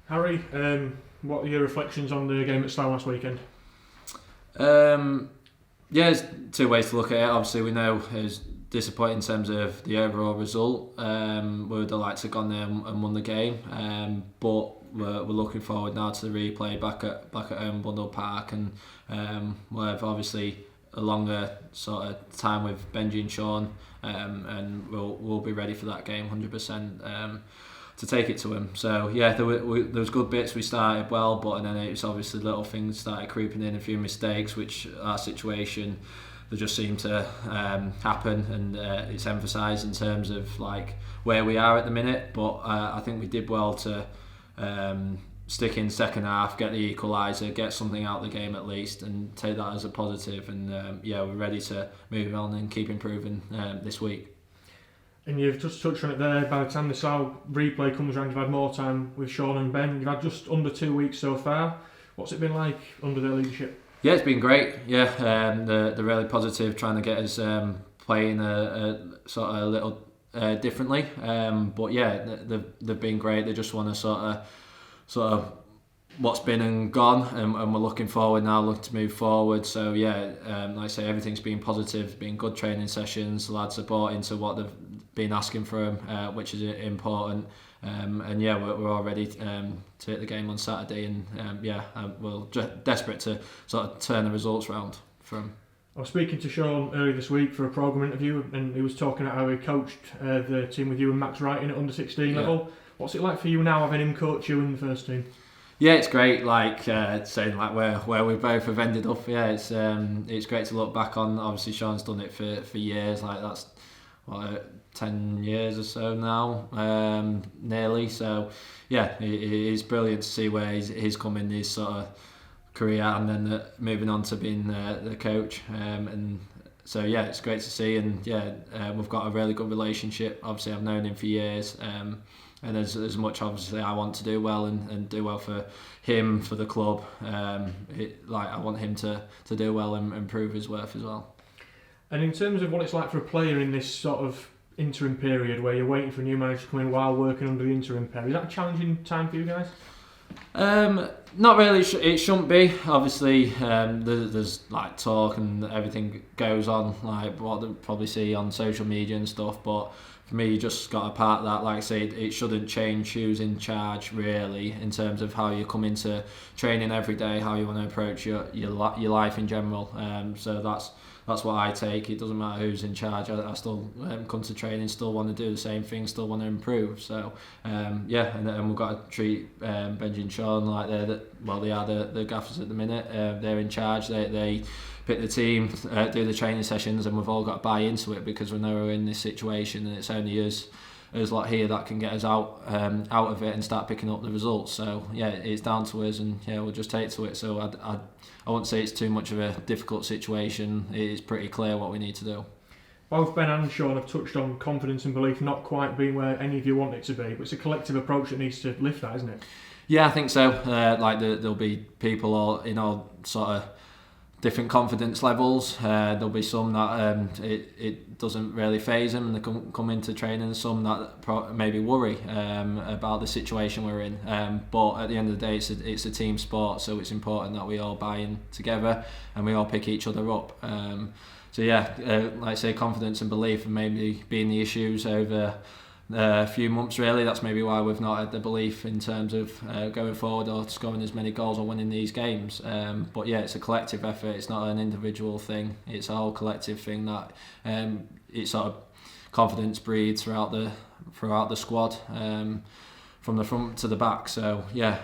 Harry, what are your reflections on the game at Slough last weekend? There's two ways to look at it. Obviously, we know it was disappointing in terms of the overall result. We would have liked to have gone there and won the game, but we're looking forward now to the replay back at home, Bundle Park, and we'll have obviously a longer sort of time with Benji and Sean, and we'll be ready for that game 100%. To take it to him. So yeah, there was good bits. We started well, but then it's obviously little things started creeping in, a few mistakes, which our situation they just seem to happen, and it's emphasised in terms of like where we are at the minute. But I think we did well to stick in second half, get the equaliser, get something out of the game at least, and take that as a positive. And we're ready to move on and keep improving this week. And you've just touched on it there, by the time the Slough replay comes around, you've had more time with Sean and Ben. You've had just under 2 weeks so far. What's it been like under their leadership? Yeah, it's been great. Yeah, they're really positive, trying to get us playing a sort of a little differently. But yeah, they've been great. They just want to sort of what's been and gone, and we're looking forward now, looking to move forward. So yeah, like I say, everything's been positive, been good training sessions. The lads are bought into what they've been asking for them, which is important. And yeah, we're all ready to hit the game on Saturday, and we're just desperate to sort of turn the results round from. I was speaking to Sean earlier this week for a programme interview, and he was talking about how he coached the team with you and Max Wrighton at under 16 level. What's it like for you now having him coach you in the first team? Yeah, it's great. Like saying like where we both have ended up. Yeah, it's great to look back on. Obviously, Sean's done it for years. Like that's 10 years or so now, nearly. So yeah, it is brilliant to see where he's come in his sort of career, and then moving on to being the coach. And so yeah, it's great to see. And yeah, we've got a really good relationship. Obviously, I've known him for years. And as much obviously I want to do well and do well for him, for the club, I want him to do well and prove his worth as well. And in terms of what it's like for a player in this sort of interim period where you're waiting for a new manager to come in while working under the interim period, is that a challenging time for you guys? Not really. It shouldn't be. Obviously, there's like talk and everything goes on, like what they probably see on social media and stuff, but for me, you just got to part that. Like I say, it shouldn't change who's in charge really, in terms of how you come into training every day, how you want to approach your life in general. So that's what I take. It doesn't matter who's in charge. I still come to training, still want to do the same thing, still want to improve. So and we've got to treat Benji and Sean like they are the gaffers at the minute. They're in charge. They pick the team, do the training sessions, and we've all got to buy into it, because we know we're in this situation, and it's only us lot here that can get us out of it and start picking up the results. So yeah, it's down to us, and yeah, we'll just take to it. So I wouldn't say it's too much of a difficult situation. It is pretty clear what we need to do. Both Ben and Sean have touched on confidence and belief not quite being where any of you want it to be, but it's a collective approach that needs to lift that, isn't it? Yeah, I think so. There'll be people all in all sort of different confidence levels. There'll be some that it doesn't really faze them, and they come into training, and some that maybe worry about the situation we're in. But at the end of the day, it's a team sport, so it's important that we all buy in together and we all pick each other up. So yeah, like I say, confidence and belief have maybe been the issues over a few months really. That's maybe why we've not had the belief in terms of going forward or scoring as many goals or winning these games. But yeah, it's a collective effort. It's not an individual thing. It's a whole collective thing that it's sort of confidence breeds throughout the squad, from the front to the back. So yeah,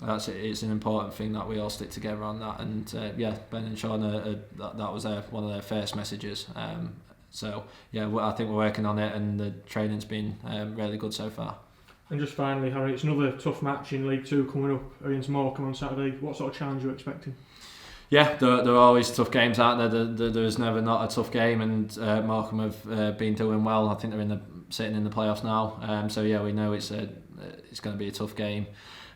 that's it. It's an important thing that we all stick together on that. And Ben and Sean that was one of their first messages. So yeah, I think we're working on it, and the training's been really good so far. And just finally, Harry, it's another tough match in League 2 coming up against Morecambe on Saturday. What sort of challenge are you expecting? Yeah, there are always tough games out there. There's never not a tough game, and Morecambe have been doing well. I think they're sitting in the playoffs now. So yeah, we know it's going to be a tough game.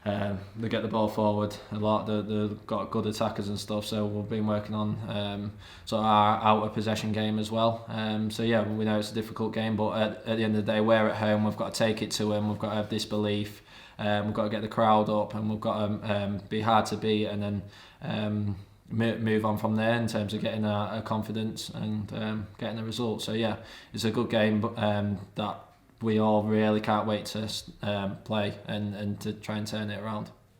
They get the ball forward a lot. They've got good attackers and stuff. So we've been working on sort of our out of possession game as well. So yeah, we know it's a difficult game, but at the end of the day, we're at home. We've got to take it to them. We've got to have this belief, we've got to get the crowd up, and we've got to be hard to beat, and then move on from there in terms of getting a confidence and getting a result. So yeah, it's a good game, but that we all really can't wait to play and to try and turn it around.